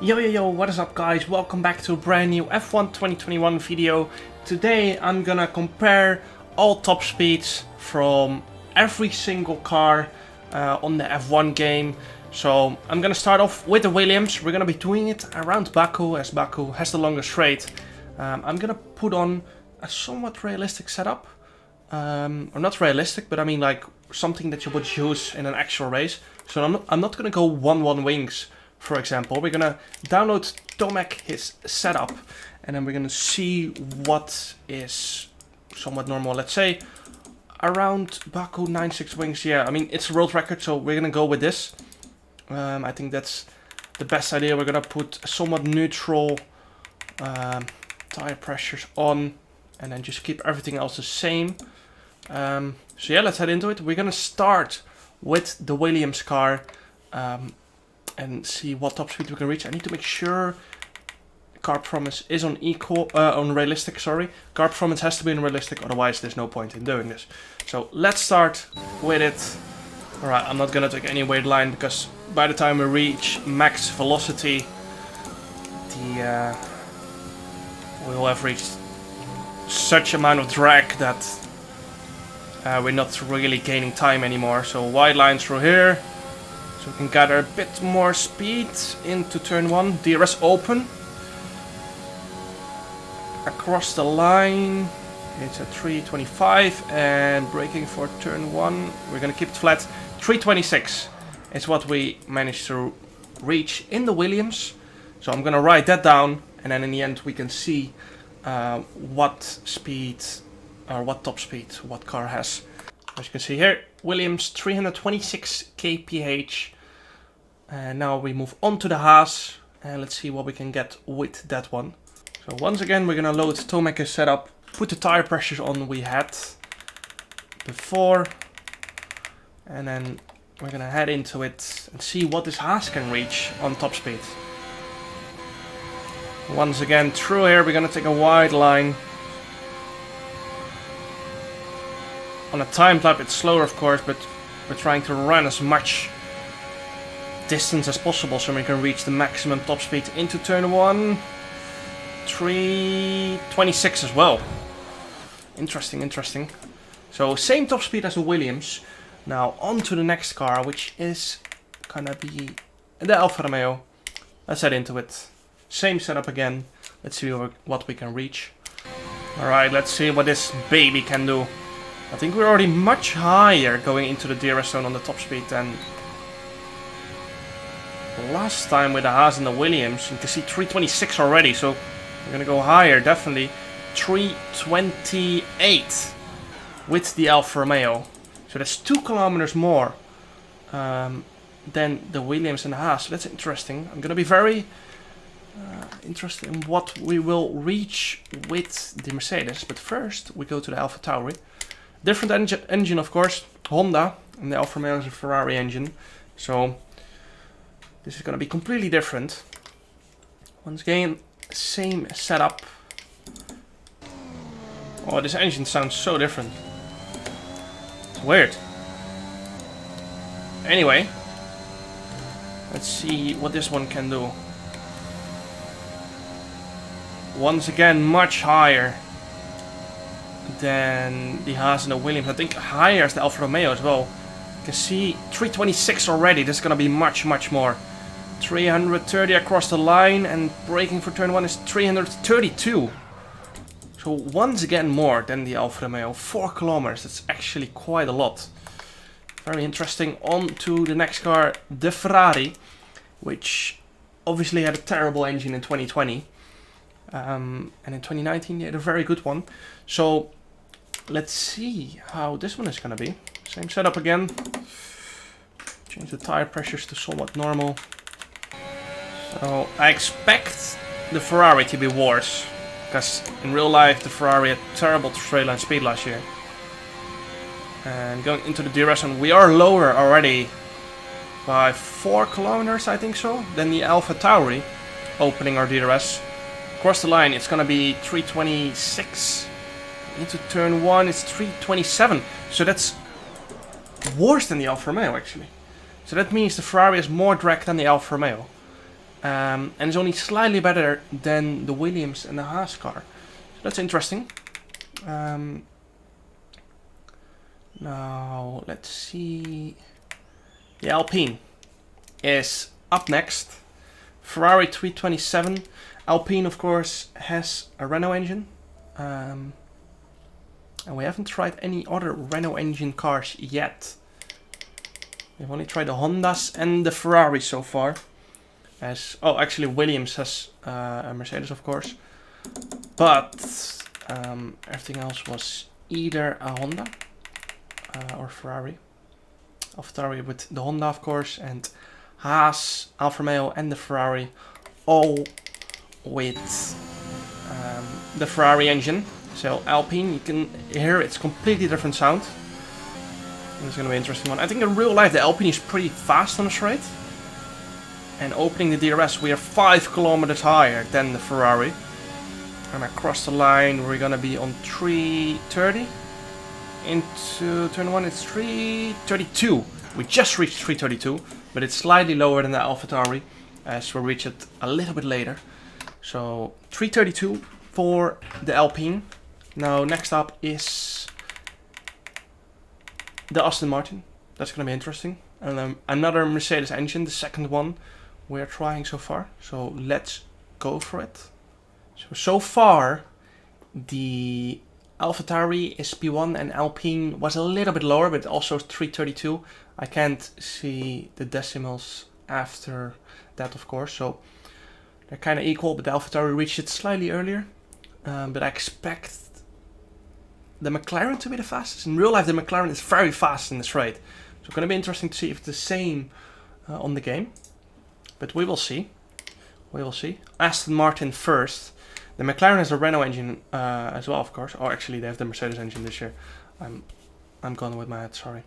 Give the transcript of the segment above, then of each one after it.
Yo, what is up guys? Welcome back to a brand new F1 2021 video. Today I'm gonna compare all top speeds from every single car on the F1 game. So I'm gonna start off with the Williams. We're gonna be doing it around Baku, as Baku has the longest straight. I'm gonna put on a somewhat realistic setup. Or not realistic, but I mean like something that you would use in an actual race. So I'm not gonna go 1-1 wings. For example, we're gonna download Tomek his setup, and then we're gonna see what is somewhat normal. Let's say around Baku 9.6 wings. Yeah, I mean it's a world record, so we're gonna go with this. I think that's the best idea. We're gonna put somewhat neutral tire pressures on, and then just keep everything else the same. So yeah, let's head into it. We're gonna start with the Williams car. And see what top speed we can reach. I need to make sure car performance is on realistic, sorry. Car performance has to be on realistic, otherwise there's no point in doing this. So let's start with it. Alright, I'm not gonna take any weight line because by the time we reach max velocity, we'll have reached such amount of drag that we're not really gaining time anymore. So wide lines through here. So we can gather a bit more speed into turn 1. DRS open. Across the line. It's at 325. And braking for turn 1. We're going to keep it flat. 326 is what we managed to reach in the Williams. So I'm going to write that down. And then in the end we can see what speed, or what top speed, what car has. As you can see here, Williams 326 kph. And now we move on to the Haas, and let's see what we can get with that one. So once again we're gonna load Tomek's setup, put the tire pressures on we had before, and then we're gonna head into it and see what this Haas can reach on top speed. Once again through here we're gonna take a wide line. On a timed lap it's slower of course, but we're trying to run as much distance as possible so we can reach the maximum top speed into turn 1. 326 as well. Interesting. So same top speed as the Williams. Now on to the next car, which is gonna be the Alfa Romeo. Let's head into it. Same setup again. Let's see what we can reach. Alright, let's see what this baby can do. I think we're already much higher going into the DRS zone on the top speed than last time with the Haas and the Williams. You can see 326 already, so we're gonna go higher, definitely. 328 with the Alfa Romeo. So that's 2 kilometers more than the Williams and the Haas. So that's interesting. I'm gonna be very interested in what we will reach with the Mercedes. But first, we go to the AlphaTauri. Different engine, of course, Honda, and the Alfa Romeo is a Ferrari engine. So this is going to be completely different. Once again, same setup. Oh, this engine sounds so different. It's weird. Anyway, let's see what this one can do. Once again, much higher than the Haas and the Williams. I think higher as the Alfa Romeo as well. You can see 326 already. This is going to be much more. 330 across the line, and braking for turn 1 is 332. So once again more than the Alfa Romeo. 4 kilometers. That's actually quite a lot. Very interesting. On to the next car, the Ferrari, which obviously had a terrible engine in 2020. And in 2019 they had a very good one. So let's see how this one is gonna be. Same setup again. Change the tire pressures to somewhat normal. So I expect the Ferrari to be worse, because in real life the Ferrari had terrible straight line speed last year. And going into the DRS zone, we are lower already by 4 kilometers, I think so, than the AlphaTauri opening our DRS. Across the line it's gonna be 326. Into turn 1 it's 327. So that's worse than the Alfa Romeo actually. So that means the Ferrari has more drag than the Alfa Romeo. and it's only slightly better than the Williams and the Haas car. So that's interesting. Now let's see. The Alpine is up next. Ferrari 327. Alpine, of course, has a Renault engine. And we haven't tried any other Renault engine cars yet. We've only tried the Hondas and the Ferrari so far. Actually Williams has a Mercedes, of course. But everything else was either a Honda or Ferrari. AlphaTauri with the Honda, of course, and Haas, Alfa Romeo and the Ferrari, all with the Ferrari engine. So Alpine, you can hear it's completely different sound. It's going to be an interesting one. I think in real life the Alpine is pretty fast on the straight. And opening the DRS, we are 5 kilometers higher than the Ferrari. And across the line we're going to be on 330. Into turn 1 it's 332. We just reached 332, but it's slightly lower than the AlphaTauri, as we'll reach it a little bit later. So 332 for the Alpine. Now next up is the Aston Martin. That's going to be interesting. And another Mercedes engine, the second one we're trying so far. So let's go for it. So far the AlphaTauri, SP1 and Alpine was a little bit lower, but also 332. I can't see the decimals after that, of course, so they're kind of equal, but the AlphaTauri reached it slightly earlier. But I expect the McLaren to be the fastest. In real life, the McLaren is very fast in the straight. So it's going to be interesting to see if it's the same on the game. But we will see. We will see. Aston Martin first. The McLaren has a Renault engine as well, of course. Oh, actually, they have the Mercedes engine this year. I'm gone with my head, sorry.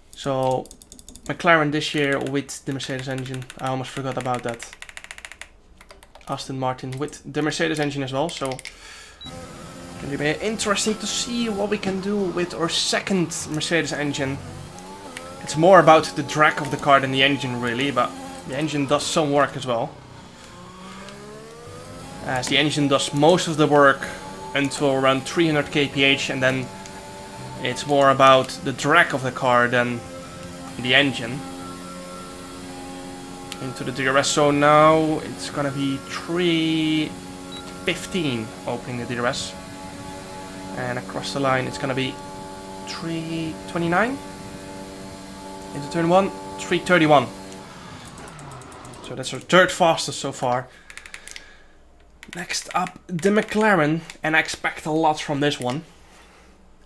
So, McLaren this year with the Mercedes engine. I almost forgot about that. Aston Martin with the Mercedes engine as well. So, it's going to be interesting to see what we can do with our second Mercedes engine. It's more about the drag of the car than the engine, really, but the engine does some work as well. As the engine does most of the work until around 300 kph, and then it's more about the drag of the car than the engine. Into the DRS zone now, it's gonna be 315 opening the DRS. And across the line it's gonna be 329. Into turn 1, 331. So that's our third fastest so far. Next up, the McLaren, and I expect a lot from this one,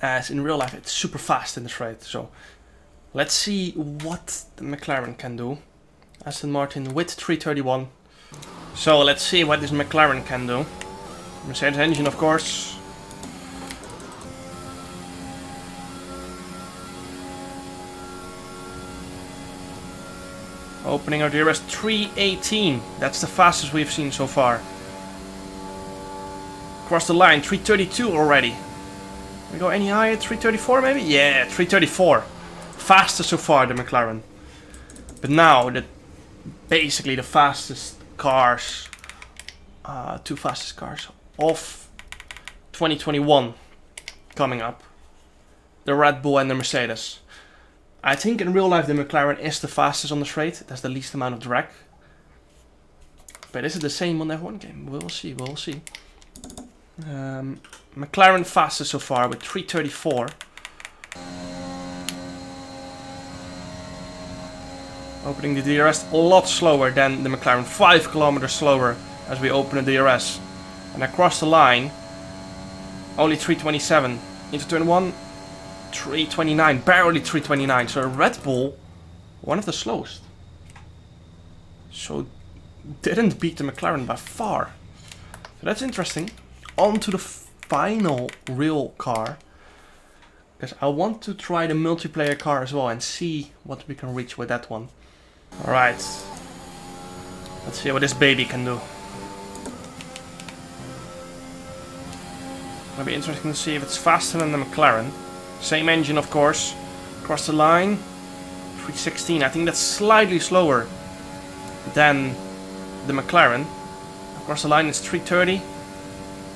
as in real life it's super fast in the straight. So let's see what the McLaren can do. Aston Martin with 331. So let's see what this McLaren can do. Mercedes engine, of course. Opening our DRS 318. That's the fastest we've seen so far. Across the line, 332 already. We go any higher? 334 maybe? Yeah, 334. Fastest so far, the McLaren. But now, basically the fastest cars, two fastest cars of 2021 coming up. The Red Bull and the Mercedes. I think in real life the McLaren is the fastest on the straight. That's the least amount of drag. But is it the same on F1 game? We'll see, we'll see. McLaren fastest so far with 334. Opening the DRS a lot slower than the McLaren, 5 kilometers slower as we open the DRS. And across the line, only 327. Into turn 1, 329, barely 329. So Red Bull, one of the slowest. So didn't beat the McLaren by far. So that's interesting. On to the final real car. Because I want to try the multiplayer car as well and see what we can reach with that one. Alright. Let's see what this baby can do. It'll be interesting to see if it's faster than the McLaren. Same engine, of course. Across the line. 316. I think that's slightly slower than the McLaren. Across the line it's 330.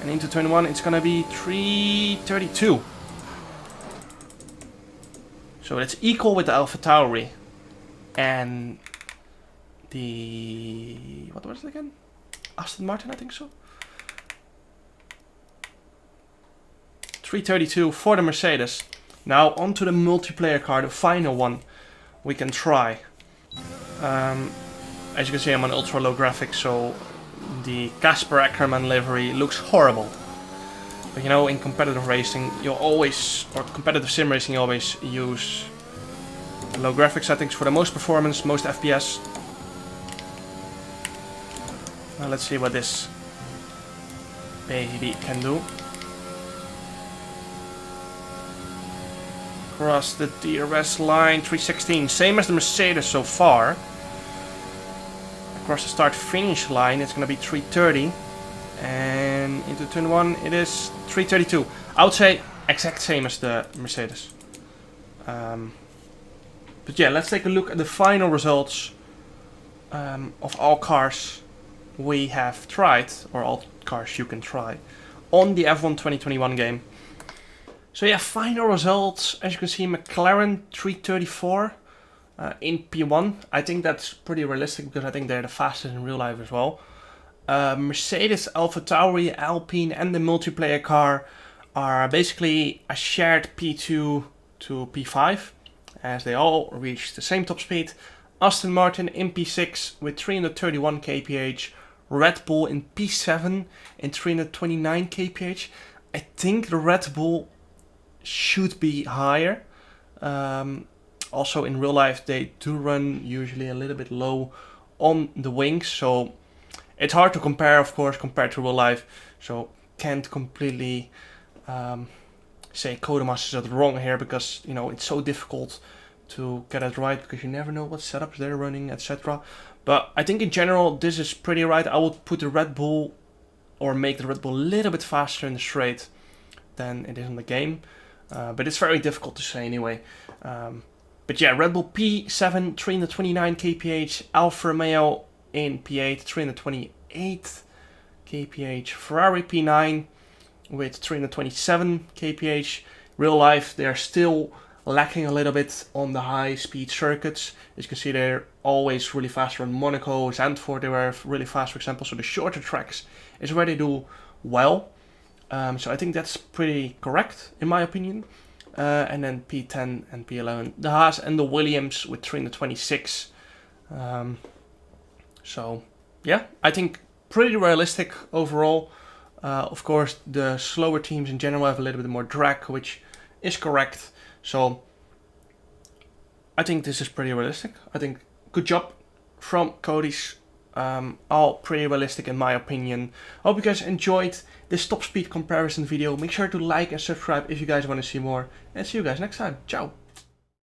And into turn 1 it's gonna be 332. So it's equal with the AlphaTauri and the... what was it again? Aston Martin, I think so. 332 for the Mercedes. Now onto the multiplayer car, the final one we can try. As you can see, I'm on ultra low graphics, so the Casper Ackerman livery looks horrible. But you know, in competitive racing, you always, or competitive sim racing, you always use low graphic settings for the most performance, most FPS. Now let's see what this baby can do. Across the DRS line, 316, same as the Mercedes so far. Across the start-finish line, it's going to be 330. And into turn 1, it is 332. I would say exact same as the Mercedes. But yeah, let's take a look at the final results of all cars we have tried, or all cars you can try, on the F1 2021 game. So yeah, final results, as you can see, McLaren 334 in P1. I think that's pretty realistic because I think they're the fastest in real life as well. Mercedes, AlphaTauri, Alpine and the multiplayer car are basically a shared P2 to P5, as they all reach the same top speed. Aston Martin in P6 with 331 kph, Red Bull in P7 in 329 kph. I think the Red Bull should be higher. Also in real life they do run usually a little bit low on the wings, so it's hard to compare, of course, compared to real life, so can't completely say Codemasters are wrong here, because you know it's so difficult to get it right because you never know what setups they're running, etc. But I think in general this is pretty right. I would put the Red Bull, or make the Red Bull a little bit faster in the straight than it is in the game. But it's very difficult to say anyway. But yeah, Red Bull P7, 329 kph, Alfa Romeo in P8, 328 kph, Ferrari P9 with 327 kph. Real life, they're still lacking a little bit on the high speed circuits. As you can see, they're always really fast on Monaco, Zandvoort, they were really fast, for example. So the shorter tracks is where they do well. So I think that's pretty correct, in my opinion. And then P10 and P11, the Haas and the Williams with 326. So yeah, I think pretty realistic overall. Of course, the slower teams in general have a little bit more drag, which is correct. So I think this is pretty realistic. I think good job from Cody's. All pretty realistic in my opinion. Hope you guys enjoyed this top speed comparison video. Make sure to like and subscribe if you guys want to see more. And see you guys next time. Ciao.